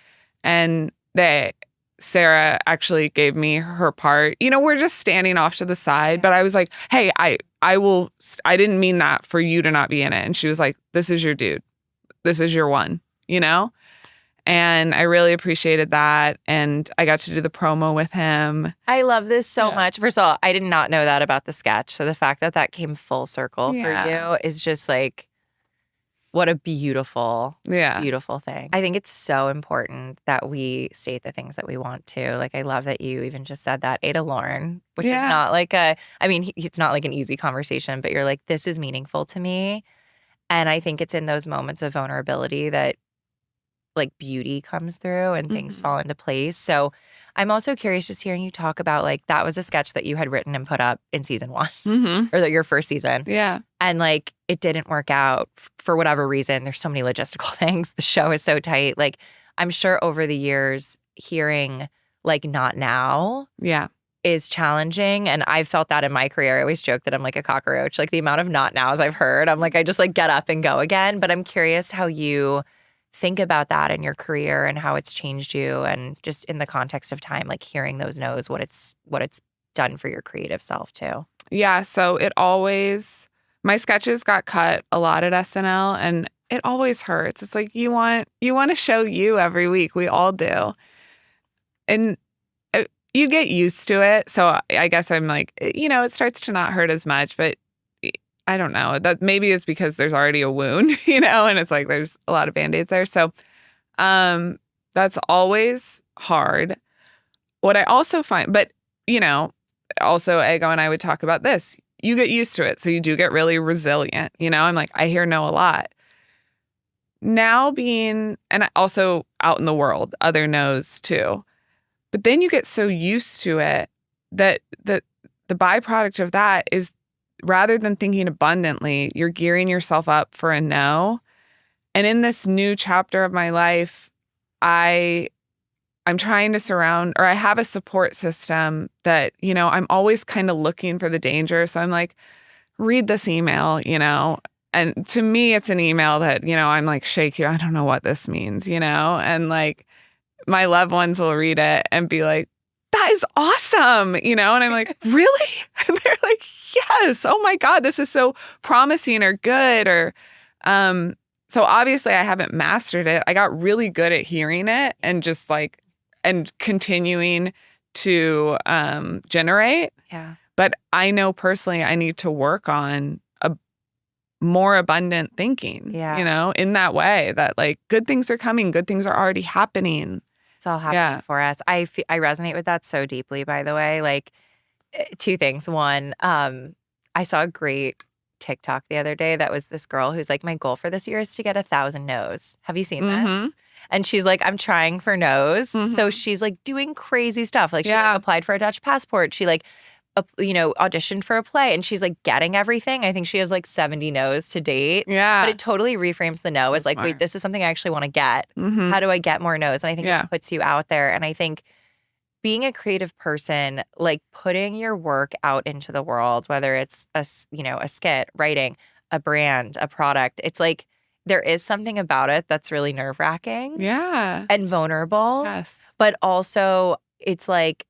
And Sarah actually gave me her part. You know, we're just standing off to the side, but I was like, hey, I didn't mean that for you to not be in it. And she was like, this is your dude. This is your one, you know? And I really appreciated that. And I got to do the promo with him. I love this so much. First of all, I did not know that about the sketch. So the fact that that came full circle for you is just like, what a beautiful, beautiful thing. I think it's so important that we state the things that we want to. Like, I love that you even just said that, Ada Lauren, which is not like it's not like an easy conversation, but you're like, this is meaningful to me. And I think it's in those moments of vulnerability that like beauty comes through and things fall into place. So I'm also curious just hearing you talk about like that was a sketch that you had written and put up in season 1 or your first season. Yeah. And like it didn't work out for whatever reason. There's so many logistical things. The show is so tight. Like I'm sure over the years hearing like not now is challenging. And I've felt that in my career. I always joke that I'm like a cockroach. Like the amount of not nows I've heard, I'm like, I just like get up and go again. But I'm curious how you think about that in your career and how it's changed you and just in the context of time, like hearing those no's, what it's done for your creative self too. Yeah. So my sketches got cut a lot at SNL and it always hurts. It's like you want to show you every week. We all do. And you get used to it. So I guess I'm like, you know, it starts to not hurt as much, but I don't know. That maybe is because there's already a wound, you know, and it's like there's a lot of Band-Aids there. So that's always hard. What I also find, but, you know, also Ego and I would talk about this. You get used to it. So you do get really resilient. You know, I'm like, I hear no a lot. Now and also out in the world, other no's too. But then you get so used to it that the byproduct of that is rather than thinking abundantly, you're gearing yourself up for a no. And in this new chapter of my life, I'm trying to I have a support system that, you know, I'm always kind of looking for the danger. So I'm like, read this email, you know, and to me, it's an email that, you know, I'm like shaky. I don't know what this means, you know, and like my loved ones will read it and be like, that is awesome, you know? And I'm like, really? And they're like, yes. Oh my God, this is so promising or good. Or, so obviously I haven't mastered it. I got really good at hearing it and just like, and continuing to generate. Yeah. But I know personally I need to work on a more abundant thinking, you know, in that way that like good things are coming, good things are already happening. It's all happening for us. I resonate with that so deeply, by the way. Like two things. One, I saw a great TikTok the other day that was this girl who's like, my goal for this year is to get 1,000 no's. Have you seen this? And she's like, I'm trying for no's. So she's like doing crazy stuff. Like she like, applied for a Dutch passport. She like, you know, auditioned for a play and she's like getting everything. I think she has like 70 no's to date. Yeah. But it totally reframes the no as like, wait, this is something I actually want to get. How do I get more no's? And I think it puts you out there. And I think being a creative person, like putting your work out into the world, whether it's a skit, writing, a brand, a product, it's like there is something about it that's really nerve-wracking. Yeah. And vulnerable. Yes. But also it's like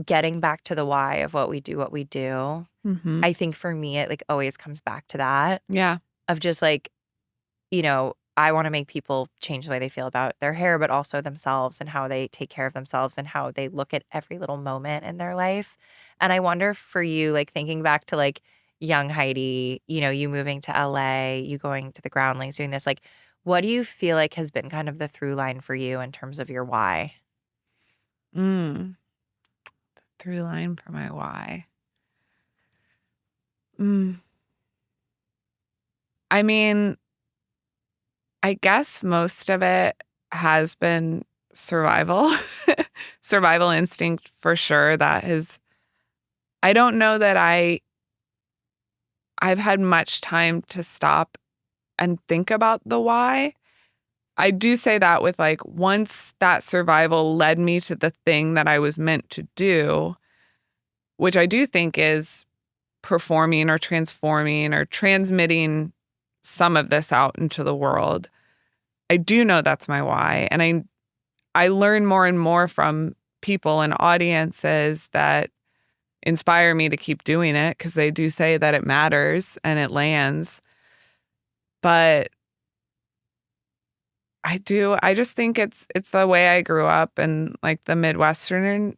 getting back to the why of what we do. I think for me, it like always comes back to that. Yeah. Of just like, you know, I want to make people change the way they feel about their hair, but also themselves and how they take care of themselves and how they look at every little moment in their life. And I wonder for you, like thinking back to like young Heidi, you know, you moving to LA, you going to the Groundlings, doing this, like, what do you feel like has been kind of the through line for you in terms of your why? The through line for my why. I mean, I guess most of it has been survival, survival instinct for sure. I don't know that I've had much time to stop and think about the why. I do say that with like, once that survival led me to the thing that I was meant to do, which I do think is performing or transforming or transmitting some of this out into the world. I do know that's my why. And I learn more and more from people and audiences that inspire me to keep doing it, because they do say that it matters and it lands. But I just think it's the way I grew up, and like the Midwesterner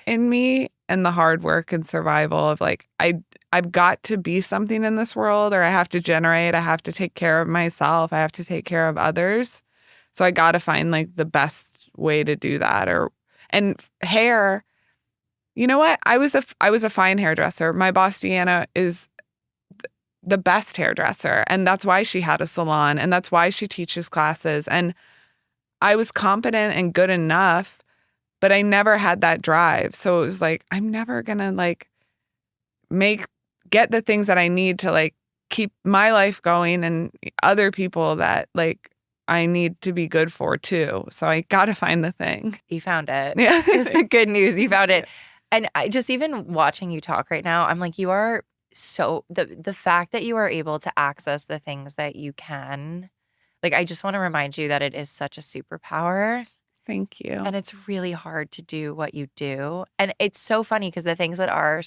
in me, and the hard work and survival of like, I've got to be something in this world, or I have to generate, I have to take care of myself, I have to take care of others. So I got to find like the best way to do that. And hair, you know what? I was a fine hairdresser. My boss Deanna is the best hairdresser, and that's why she had a salon, and that's why she teaches classes. And I was competent and good enough, but I never had that drive. So it was like, I'm never gonna like get the things that I need to like keep my life going, and other people that like I need to be good for too. So I got to find the thing. You found it. Yeah. It's the good news. You found it. And I just, even watching you talk right now, I'm like, you are so, the fact that you are able to access the things that you can, like, I just want to remind you that it is such a superpower. Thank you. And it's really hard to do what you do. And it's so funny because the things that are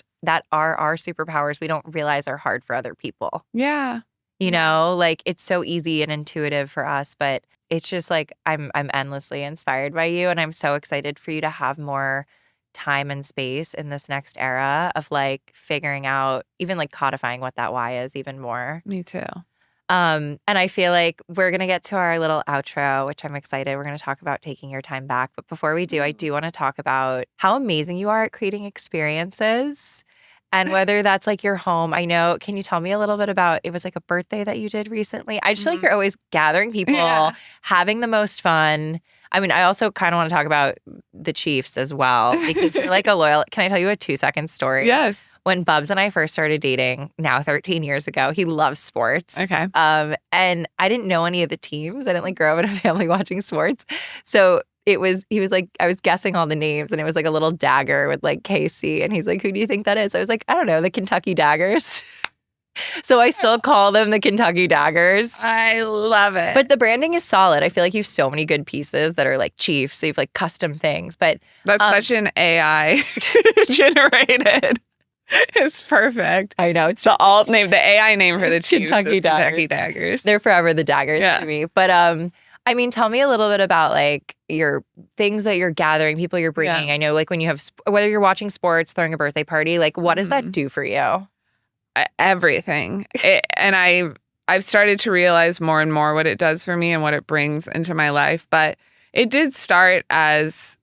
our superpowers, we don't realize are hard for other people. Yeah. You know, like, it's so easy and intuitive for us, but it's just like, I'm endlessly inspired by you. And I'm so excited for you to have more time and space in this next era of like figuring out, even like codifying what that why is even more. Me too. And I feel like we're going to get to our little outro, which I'm excited. We're going to talk about taking your time back. But before we do, I do want to talk about how amazing you are at creating experiences, and whether that's like your home. I know, can you tell me a little bit about, it was like a birthday that you did recently? I just feel like you're always gathering people, having the most fun. I mean, I also kind of want to talk about the Chiefs as well, because you're like a loyal, can I tell you a 2-second story? Yes. When Bubs and I first started dating, now 13 years ago, he loves sports. Okay. And I didn't know any of the teams. I didn't like grow up in a family watching sports. So he was like, I was guessing all the names, and it was like a little dagger with like KC. And he's like, who do you think that is? I was like, I don't know, the Kentucky Daggers. So I still call them the Kentucky Daggers. I love it. But the branding is solid. I feel like you have so many good pieces that are like Chiefs. So you have like custom things. But that's such an AI generated. It's perfect. I know. It's the alt name, the AI name for the Chiefs. Kentucky Daggers. Kentucky Daggers. They're forever the Daggers to me. But I mean, tell me a little bit about like your things that you're gathering, people you're bringing. I know, like when you have, whether you're watching sports, throwing a birthday party, like what does that do for you? Everything. And I've started to realize more and more what it does for me and what it brings into my life. But it did start as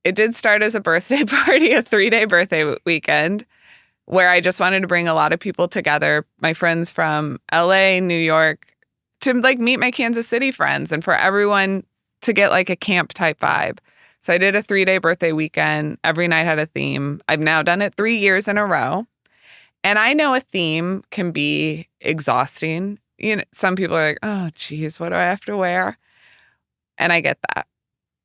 a birthday party, a 3-day birthday weekend, where I just wanted to bring a lot of people together, my friends from LA, New York, to like meet my Kansas City friends, and for everyone to get like a camp type vibe. So I did a 3-day birthday weekend. Every night had a theme. I've now done it 3 years in a row. And I know a theme can be exhausting. You know, some people are like, oh, geez, what do I have to wear? And I get that.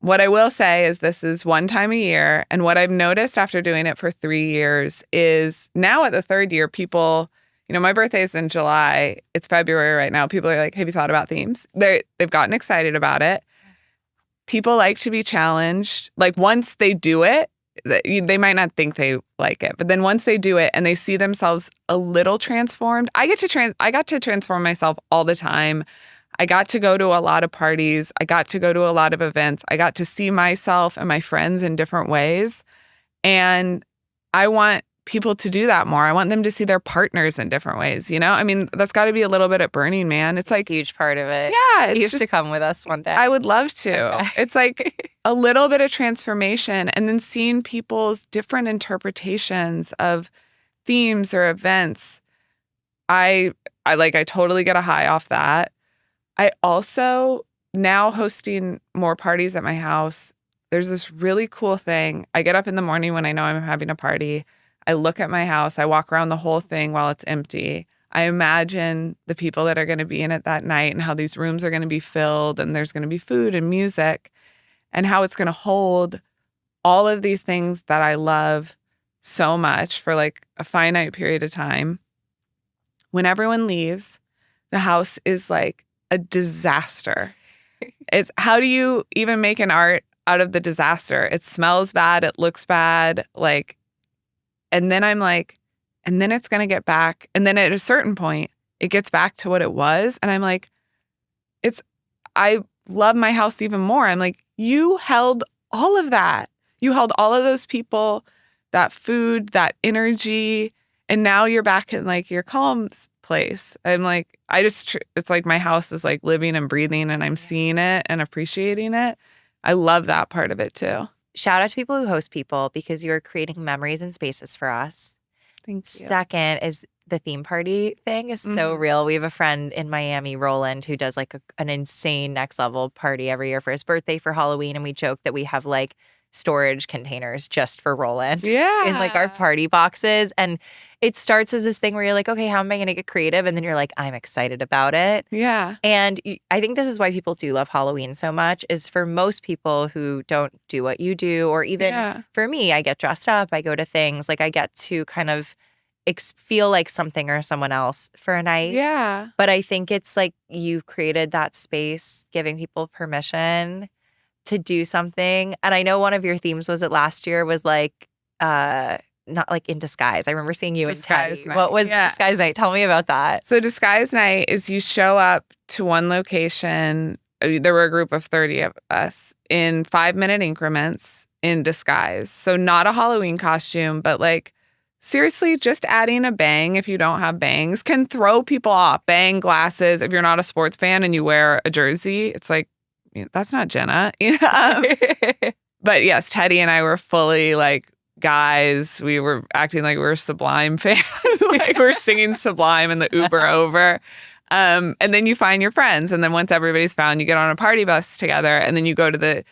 What I will say is this is one time a year. And what I've noticed after doing it for 3 years is now at the 3rd year, people, you know, my birthday is in July. It's February right now. People are like, have you thought about themes? They've gotten excited about it. People like to be challenged. Like once they do it, they might not think they like it, but then once they do it and they see themselves a little transformed, I got to transform myself all the time. I got to go to a lot of parties. I got to go to a lot of events. I got to see myself and my friends in different ways. And I want people to do that more. I want them to see their partners in different ways, you know? I mean, that's got to be a little bit at Burning Man. It's like, Huge part of it. yeah, You it's have just, to come with us one day. I would love to. Okay. It's like a little bit of transformation and then seeing people's different interpretations of themes or events. I totally get a high off that. I also now hosting more parties at my house. There's this really cool thing. I get up in the morning when I know I'm having a party. I look at my house. I walk around the whole thing while it's empty. I imagine the people that are going to be in it that night and how these rooms are going to be filled and there's going to be food and music and how it's going to hold all of these things that I love so much for like a finite period of time. When everyone leaves, the house is like a disaster. It's how do you even make an art out of the disaster? It smells bad. It looks bad. Like, and then I'm like, and then it's going to get back. And then at a certain point, it gets back to what it was. And I'm like, I love my house even more. I'm like, you held all of that. You held all of those people, that food, that energy. And now you're back in like your calm place. I'm like, it's like my house is like living and breathing and I'm seeing it and appreciating it. I love that part of it too. Shout out to people who host people because you're creating memories and spaces for us. Thank you. Second is the theme party thing is so real. We have a friend in Miami, Roland, who does like an insane next level party every year for his birthday for Halloween. And we joke that we have like storage containers just for Roland in like our party boxes. And it starts as this thing where you're like, okay, how am I going to get creative? And then you're like, I'm excited about it. Yeah. And I think this is why people do love Halloween so much is for most people who don't do what you do, or even for me, I get dressed up, I go to things, like I get to kind of feel like something or someone else for a night. Yeah. But I think it's like you've created that space, giving people permission to do something. And I know one of your themes was it last year was like, not like in disguise. I remember seeing you in Teddy. What was disguise night? Tell me about that. So disguise night is you show up to one location. There were a group of 30 of us in 5-minute increments in disguise. So not a Halloween costume, but like seriously, just adding a bang if you don't have bangs can throw people off. Bang, glasses. If you're not a sports fan and you wear a jersey, it's like, that's not Jenna. But yes, Teddy and I were fully like guys. We were acting like we were Sublime fans. Like we're singing Sublime in the Uber over. And then you find your friends. And then once everybody's found, you get on a party bus together. And then you go to the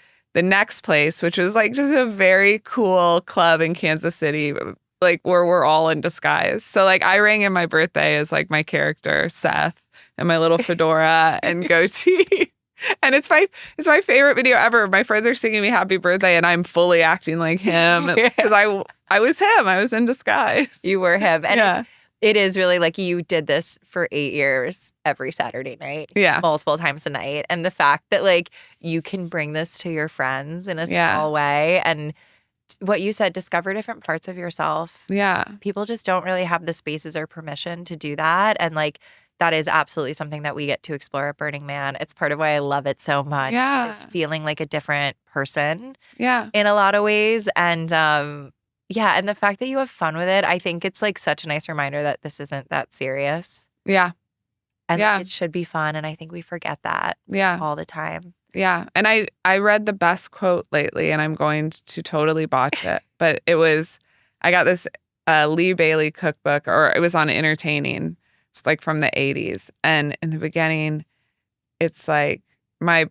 next place, which was like just a very cool club in Kansas City, like where we're all in disguise. So like I rang in my birthday as like my character, Seth, and my little fedora and goatee. And it's my favorite video ever. My friends are singing me happy birthday and I'm fully acting like him because I was him. I was in disguise. You were him. And it is really like you did this for 8 years every Saturday night. Yeah. Multiple times a night. And the fact that like you can bring this to your friends in a small way and what you said, discover different parts of yourself. Yeah. People just don't really have the spaces or permission to do that. And like that is absolutely something that we get to explore at Burning Man. It's part of why I love it so much. Yeah. Is feeling like a different person. Yeah. In a lot of ways. And and the fact that you have fun with it, I think it's like such a nice reminder that this isn't that serious. Yeah. And it should be fun. And I think we forget that all the time. Yeah. And I read the best quote lately and I'm going to totally botch it. But it was, I got this Lee Bailey cookbook, or it was on entertaining. It's like from the 80s. And in the beginning, it's like I'm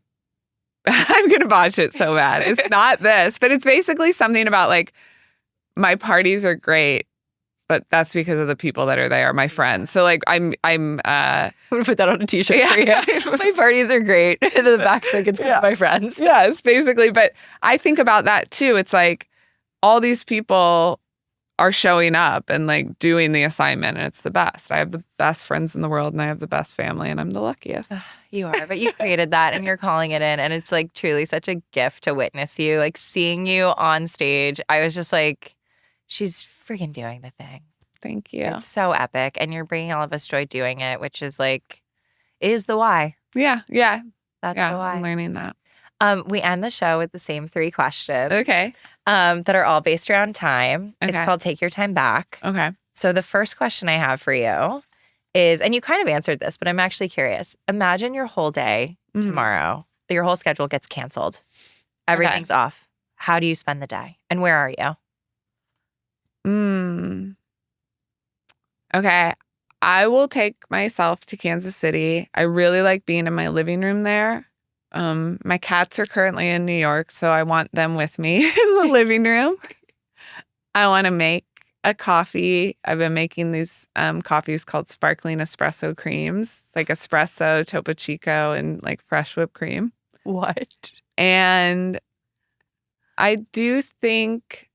going to botch it so bad. It's not this, but it's basically something about like, my parties are great, but that's because of the people that are there, my friends. So like I'm gonna put that on a t-shirt for you. My parties are great. And the back's like it's because of my friends. Yeah, it's basically, but I think about that too. It's like all these people are showing up and like doing the assignment and it's the best. I have the best friends in the world and I have the best family and I'm the luckiest. You are, but you created that and you're calling it in and it's like truly such a gift to witness you. Like seeing you on stage, I was just like, she's freaking doing the thing. Thank you. It's so epic and you're bringing all of us joy doing it, which is like, is the why. Yeah. That's the why. I'm learning that. We end the show with the same 3 questions. Okay. That are all based around time. It's Okay. called Take Your Time Back. Okay. So the first question I have for you is, and you kind of answered this, but I'm actually curious. Imagine your whole day tomorrow, your whole schedule gets canceled. Everything's off. How do you spend the day? And where are you? Okay. I will take myself to Kansas City. I really like being in my living room there. My cats are currently in New York, so I want them with me in the living room. I want to make a coffee. I've been making these coffees called sparkling espresso creams. It's like espresso, Topo Chico, and like fresh whipped cream. What? And I do think,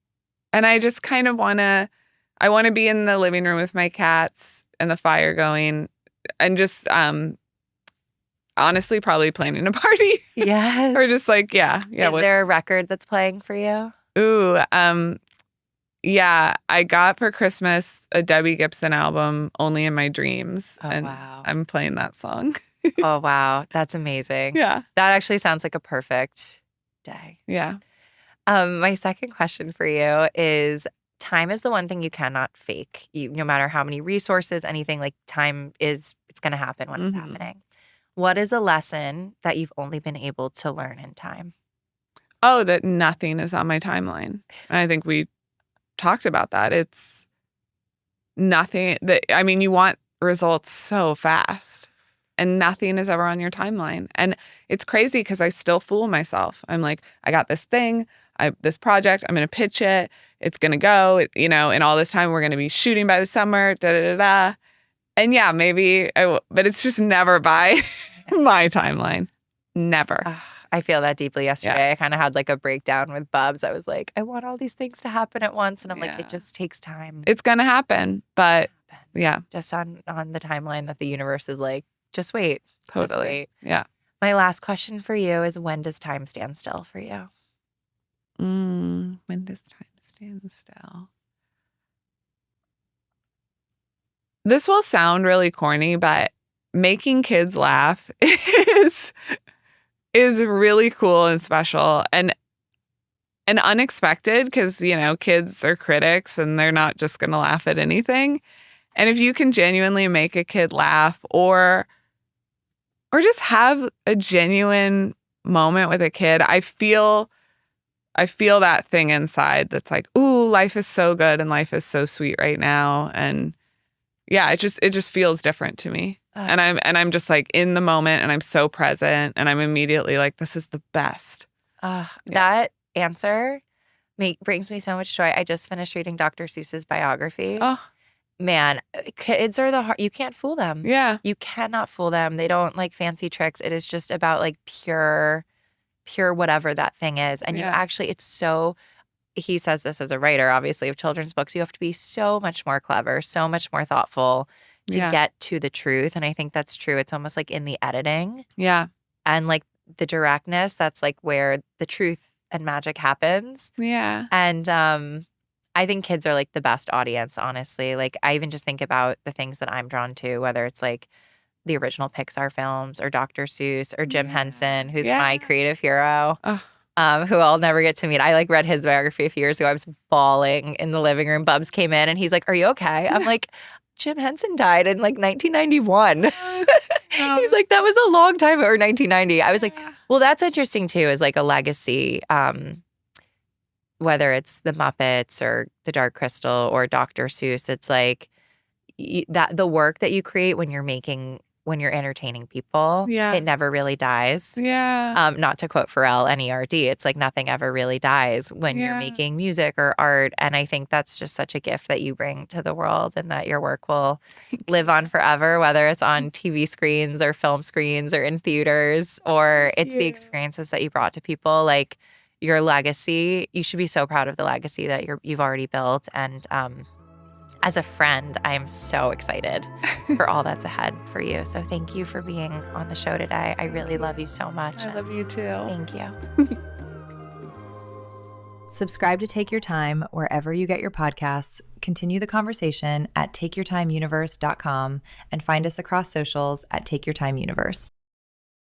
and I just kind of I want to be in the living room with my cats and the fire going, and just honestly probably planning a party. Yes. Or just like, yeah. Is there a record that's playing for you? Ooh, yeah, I got for Christmas a Debbie Gibson album, Only in My Dreams. Oh, and wow. I'm playing that song. Oh, wow. That's amazing. Yeah. That actually sounds like a perfect day. Yeah. My second question for you is, time is the one thing you cannot fake. No matter how many resources, anything, like time it's going to happen when it's happening. What is a lesson that you've only been able to learn in time? Oh, that nothing is on my timeline. And I think we talked about that. It's nothing you want results so fast, and nothing is ever on your timeline. And it's crazy because I still fool myself. I'm like, I got this thing, this project, I'm going to pitch it. It's going to go, in all this time, we're going to be shooting by the summer, And yeah, maybe but it's just never by my timeline. Never. I feel that deeply yesterday. Yeah. I kind of had like a breakdown with Bubs. I was like, I want all these things to happen at once. And I'm like, it just takes time. It's going to happen. But yeah. Just on the timeline that the universe is like, just wait. Totally. Just wait. Yeah. My last question for you is, when does time stand still for you? When does time stand still? This will sound really corny, but making kids laugh is really cool and special and unexpected, because kids are critics and they're not just going to laugh at anything. And if you can genuinely make a kid laugh or just have a genuine moment with a kid, I feel that thing inside that's like, ooh, life is so good and life is so sweet right now. And yeah, it just feels different to me. And I'm just like in the moment, and I'm so present, and I'm immediately like, this is the best. That answer brings me so much joy. I just finished reading Dr. Seuss's biography. Oh man, kids are you can't fool them. Yeah. You cannot fool them. They don't like fancy tricks. It is just about like pure whatever that thing is. And he says this as a writer, obviously, of children's books, you have to be so much more clever, so much more thoughtful to get to the truth. And I think that's true. It's almost like in the editing. Yeah. And like the directness, that's like where the truth and magic happens. Yeah. And I think kids are like the best audience, honestly. Like I even just think about the things that I'm drawn to, whether it's like the original Pixar films or Dr. Seuss or Jim Henson, who's my creative hero. Who I'll never get to meet. I like read his biography a few years ago. I was bawling in the living room. Bubs came in and he's like, "Are you okay?" I'm like, Jim Henson died in like 1991. He's like, that was a long time, or 1990. I was like, well, that's interesting too, is like a legacy. Whether it's the Muppets or the Dark Crystal or Dr. Seuss, it's like that the work that you create when you're entertaining people, it never really dies. Yeah. Not to quote Pharrell, NERD, it's like nothing ever really dies when you're making music or art. And I think that's just such a gift that you bring to the world, and that your work will live on forever, whether it's on TV screens or film screens or in theaters, or it's the experiences that you brought to people. Like your legacy, you should be so proud of the legacy that you've already built. And as a friend, I am so excited for all that's ahead for you. So thank you for being on the show today. I really love you so much. I love you too. Thank you. Subscribe to Take Your Time wherever you get your podcasts. Continue the conversation at takeyourtimeuniverse.com and find us across socials at Take Your Time Universe.